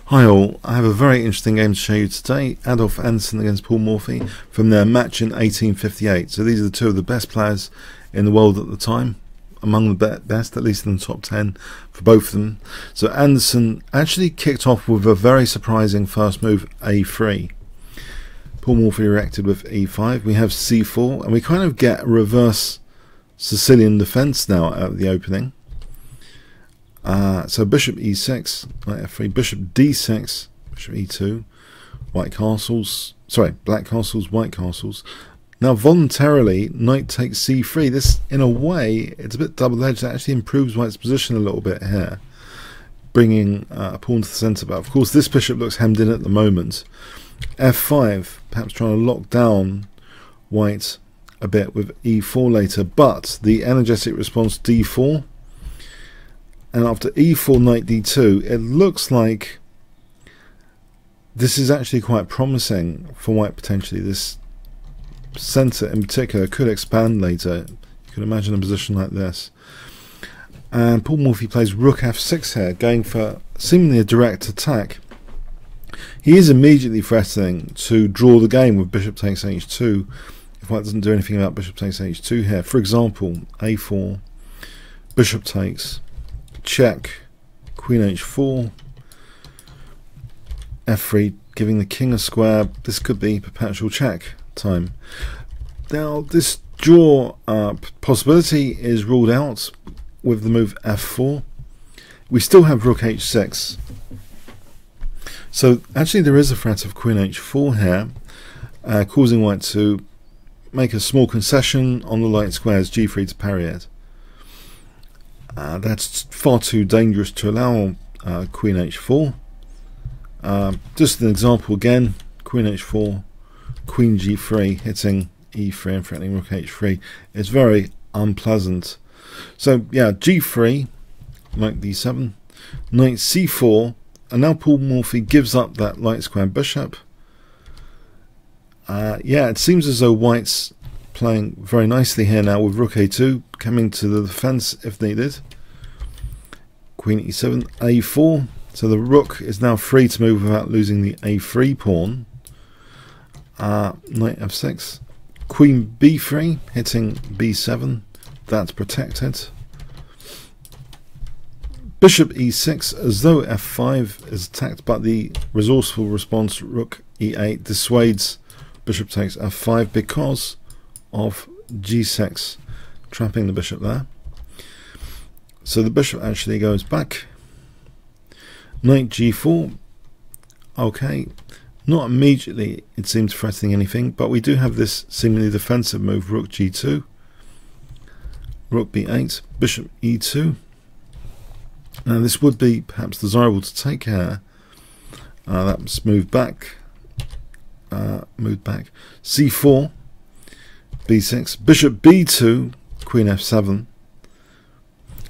Hi all, I have a very interesting game to show you today. Adolf Anderssen against Morphy from their match in 1858. So these are the two of the best players in the world at the time, among the best, at least in the top 10 for both of them. So Anderssen actually kicked off with a very surprising first move, A3. Morphy reacted with E5. We have C4, and we kind of get a reverse Sicilian defense now at the opening. So bishop e6, knight f3, bishop d6, bishop e2, white castles, sorry, black castles, white castles. Now voluntarily, knight takes c3. This, in a way, it's a bit double-edged. It actually improves white's position a little bit here, bringing a pawn to the centre. But of course, this bishop looks hemmed in at the moment. f5, perhaps trying to lock down white a bit with e4 later. But the energetic response d4. And after e4, knight d2, it looks like this is actually quite promising for white potentially. This centre in particular could expand later. You could imagine a position like this. And Morphy plays rook f6 here, going for seemingly a direct attack. He is immediately threatening to draw the game with bishop takes h2 if white doesn't do anything about bishop takes h2 here. For example, a4, bishop takes, check, queen h4, f3, giving the king a square. This could be perpetual check time. Now this draw possibility is ruled out with the move f4. We still have rook h6. So actually there is a threat of queen h4 here, causing white to make a small concession on the light squares, g3 to parry it. That's far too dangerous to allow queen h4. Just an example again, queen h4, queen g3, hitting e3 and threatening rook h3. It's very unpleasant. So yeah, g3, knight d7, knight c4, and now Morphy gives up that light square bishop. Yeah, it seems as though white's playing very nicely here now with rook a2 coming to the defense if needed. Queen e7, a4, so the rook is now free to move without losing the a3 pawn. Knight f6, queen b3, hitting b7, that's protected. Bishop e6, as though f5 is attacked, but the resourceful response rook e8 dissuades bishop takes f5 because of g6 trapping the bishop there. So the bishop actually goes back. Knight g4. Okay, not immediately it seems threatening anything, but we do have this seemingly defensive move, rook g2, rook b8, bishop e2. Now this would be perhaps desirable to take here. That's moved back. C4, b6, bishop b2, queen f7.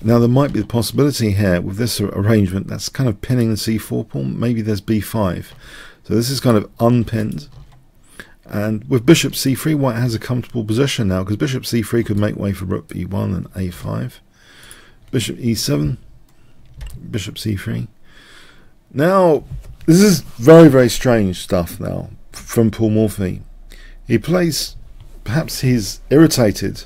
Now there might be the possibility here with this arrangement that's kind of pinning the c4 pawn. Maybe there's b5. So this is kind of unpinned. And with bishop c3, white has a comfortable position now because bishop c3 could make way for rook b1 and a5. Bishop e7, bishop c3. Now this is very, very strange stuff now from Morphy. He plays, perhaps he's irritated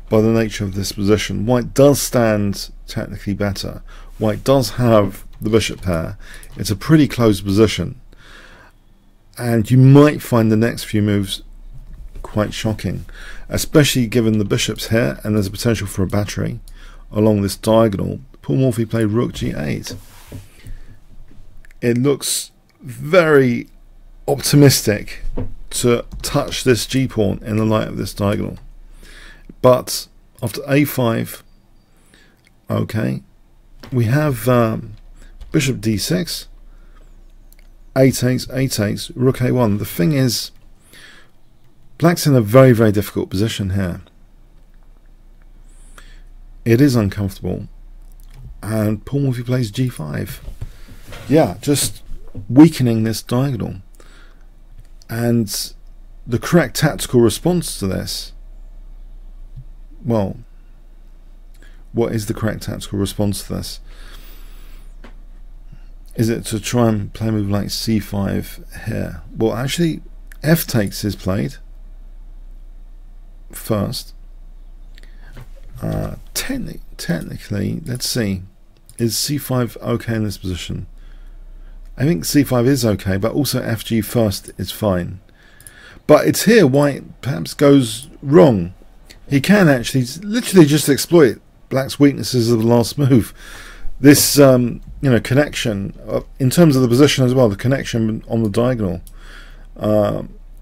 by the nature of this position. White does stand technically better. White does have the bishop pair. It's a pretty close position, and you might find the next few moves quite shocking, especially given the bishop's here and there's a potential for a battery along this diagonal. Morphy played rook g8. It looks very optimistic to touch this g-pawn in the light of this diagonal. But after a5, okay, we have bishop d6, a8, a8, rook a1. The thing is, black's in a very, very difficult position here. It is uncomfortable, and Morphy plays g5. Yeah, just weakening this diagonal. And the correct tactical response to this, well, what is the correct tactical response to this? is it to try and play a move like c5 here? Well, actually, f takes is played first. Technically, let's see, is c5 okay in this position? I think c5 is okay, but also fg first is fine. But it's here white perhaps goes wrong. He can actually literally just exploit black's weaknesses of the last move. This you know, connection in terms of the position as well, the connection on the diagonal.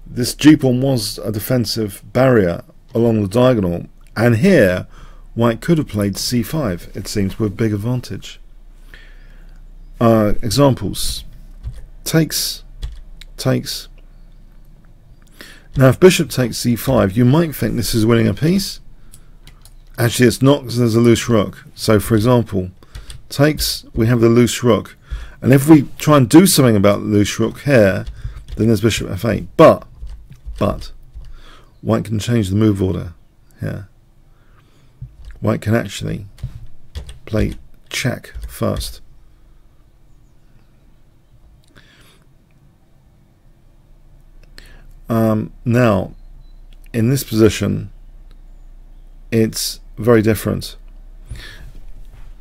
This g-pawn was a defensive barrier along the diagonal, and here white could have played c5, it seems, with big advantage. Examples: takes. Now if bishop takes c5, you might think this is winning a piece. Actually it's not, because there's a loose rook. So for example, takes, we have the loose rook, and if we try and do something about the loose rook here, then there's bishop f8. But white can change the move order here. White can actually play check first. Now in this position it's very different.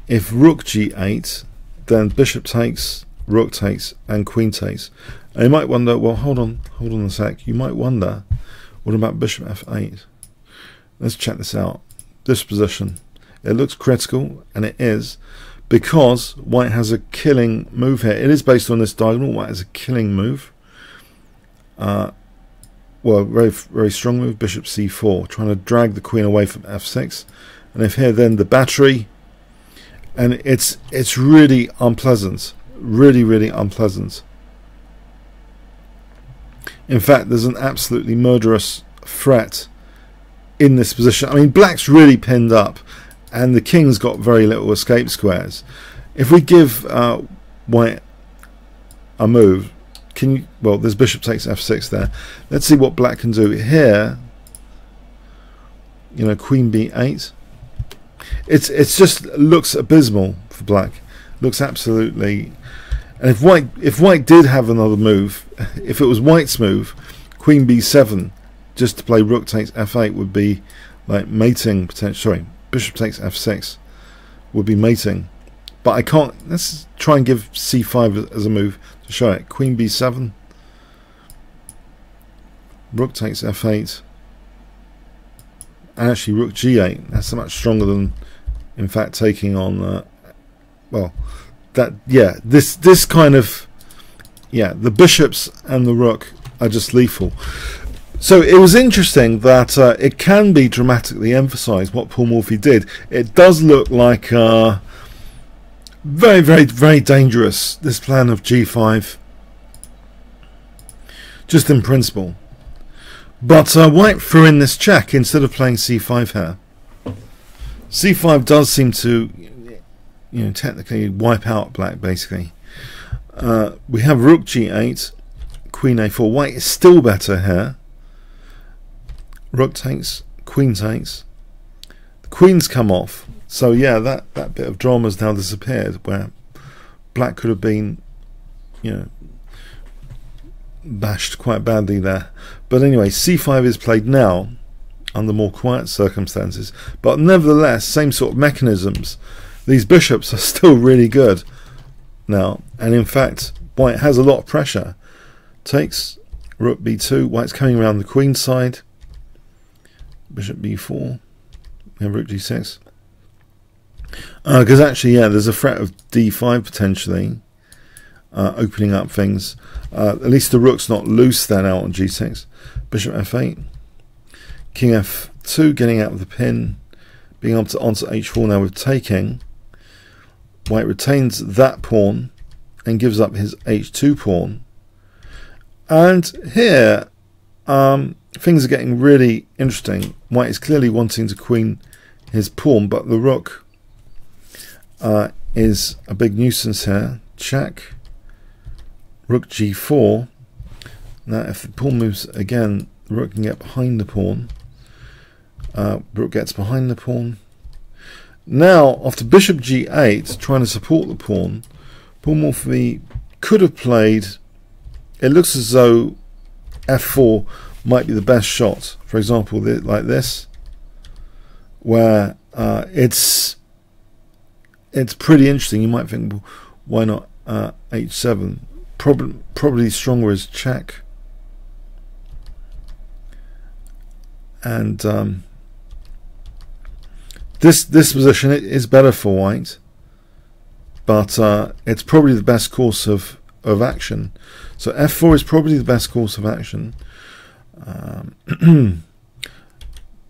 If rook g8, then bishop takes, rook takes, and queen takes. And you might wonder, well, hold on a sec. You might wonder, what about bishop f8? Let's check this out. This position, it looks critical, and it is, because white has a killing move here. It is based on this diagonal. White has a killing move. Well, very strong move, bishop c4, trying to drag the queen away from f6. And if here, then the battery, and it's really unpleasant, really unpleasant. In fact, there's an absolutely murderous threat in this position. I mean, black's really pinned up, and the king's got very little escape squares. If we give white a move, well, there's bishop takes f6 there. Let's see what black can do here. You know, queen b8. It's just looks abysmal for black. Looks absolutely. And if white did have another move, if it was white's move, queen b7, just to play rook takes f8 would be like mating potential. Sorry, bishop takes f6 would be mating. But I can't. Let's try and give c5 as a move to show it. Queen b7, rook takes f8, and actually rook g8. That's much stronger than, in fact, taking on. Well, that this kind of the bishops and the rook are just lethal. So it was interesting that it can be dramatically emphasised what Paul Morphy did. It does look like. Very dangerous, this plan of g5, just in principle. But white threw in this check instead of playing c5 here. c5 does seem to, you know, technically wipe out black, basically. We have rook g8, queen a4. White is still better here. Rook takes, queen takes. The queen's come off. So yeah, that bit of drama has now disappeared, where black could have been, you know, bashed quite badly there. But anyway, c5 is played now under more quiet circumstances, but nevertheless, same sort of mechanisms. These bishops are still really good now, and in fact, white has a lot of pressure. Takes, rook b2. White's coming around the queen side. Bishop b4. We have rook g6. Because actually, there's a threat of d5 potentially, opening up things. At least the rook's not loose then out on g6. Bishop f8. King f2, getting out of the pin. Being able to answer h4 now with taking. White retains that pawn and gives up his h2 pawn. And here, things are getting really interesting. White is clearly wanting to queen his pawn, but the rook is a big nuisance here. Check. Rook g4. Now if the pawn moves again, the rook can get behind the pawn. Rook gets behind the pawn. Now after bishop g8, trying to support the pawn, Paul Morphy could have played, it looks as though f4 might be the best shot. For example, like this, where it's pretty interesting. You might think, well, why not h7? Probably stronger is check. And this position is better for white, but it's probably the best course of action. So f4 is probably the best course of action.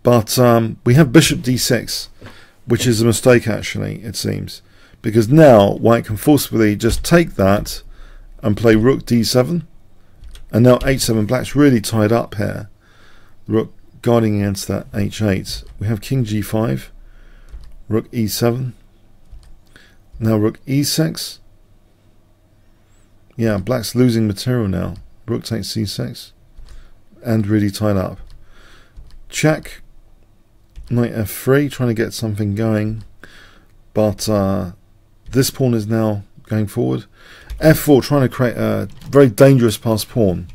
But we have bishop d6, which is a mistake actually, it seems, because now white can forcibly just take that and play rook d7, and now h7. Black's really tied up here. Rook guarding against that h8. We have king g5, rook e7, now rook e6. Yeah, black's losing material now. Rook takes c6, and really tied up. Check, knight f3, trying to get something going, but this pawn is now going forward. f4, trying to create a very dangerous passed pawn.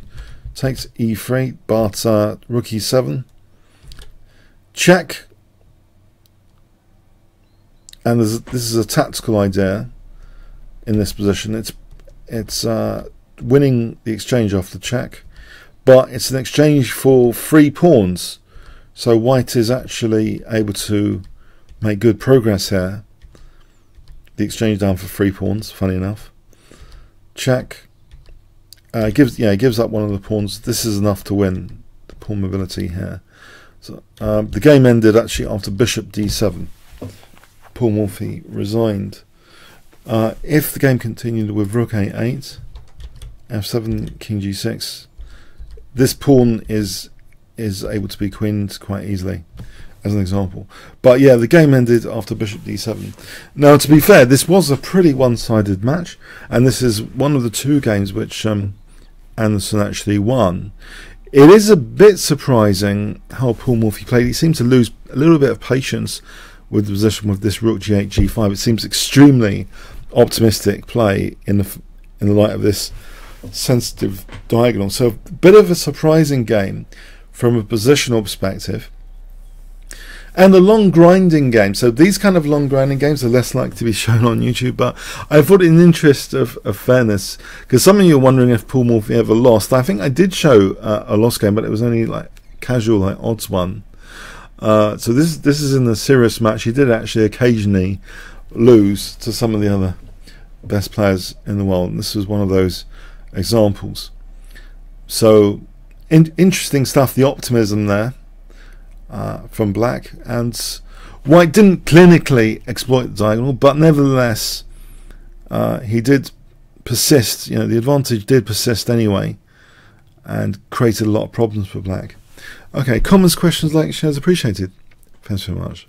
Takes e3, but rook e7. Check, and this is a tactical idea in this position. It's winning the exchange off the check, but it's an exchange for 3 pawns, so white is actually able to make good progress here. The exchange down for 3 pawns, funny enough. Check, gives up one of the pawns. This is enough to win the pawn mobility here. So the game ended actually after bishop d7. Paul Morphy resigned. If the game continued with rook a8, f7, king g6, this pawn is able to be queened quite easily, as an example. But yeah, the game ended after bishop d7. Now, to be fair, this was a pretty one-sided match, and this is one of the 2 games which Anderssen actually won. It is a bit surprising how Paul Morphy played. He seemed to lose a little bit of patience with the position with this rook g8, g5. It seems extremely optimistic play in the light of this sensitive diagonal. So a bit of a surprising game from a positional perspective. And a long grinding game. So these kind of long grinding games are less likely to be shown on YouTube, but I thought in the interest of fairness, because some of you are wondering if Paul Morphy ever lost. I think I did show a lost game, but it was only like casual, like odds one. So this is in a serious match. He did actually occasionally lose to some of the other best players in the world, and this was one of those examples. So interesting stuff, the optimism there from black, and white didn't clinically exploit the diagonal, but nevertheless he did persist. You know, the advantage did persist anyway, and created a lot of problems for black. Okay, comments, questions, likes, shares appreciated. Thanks very much.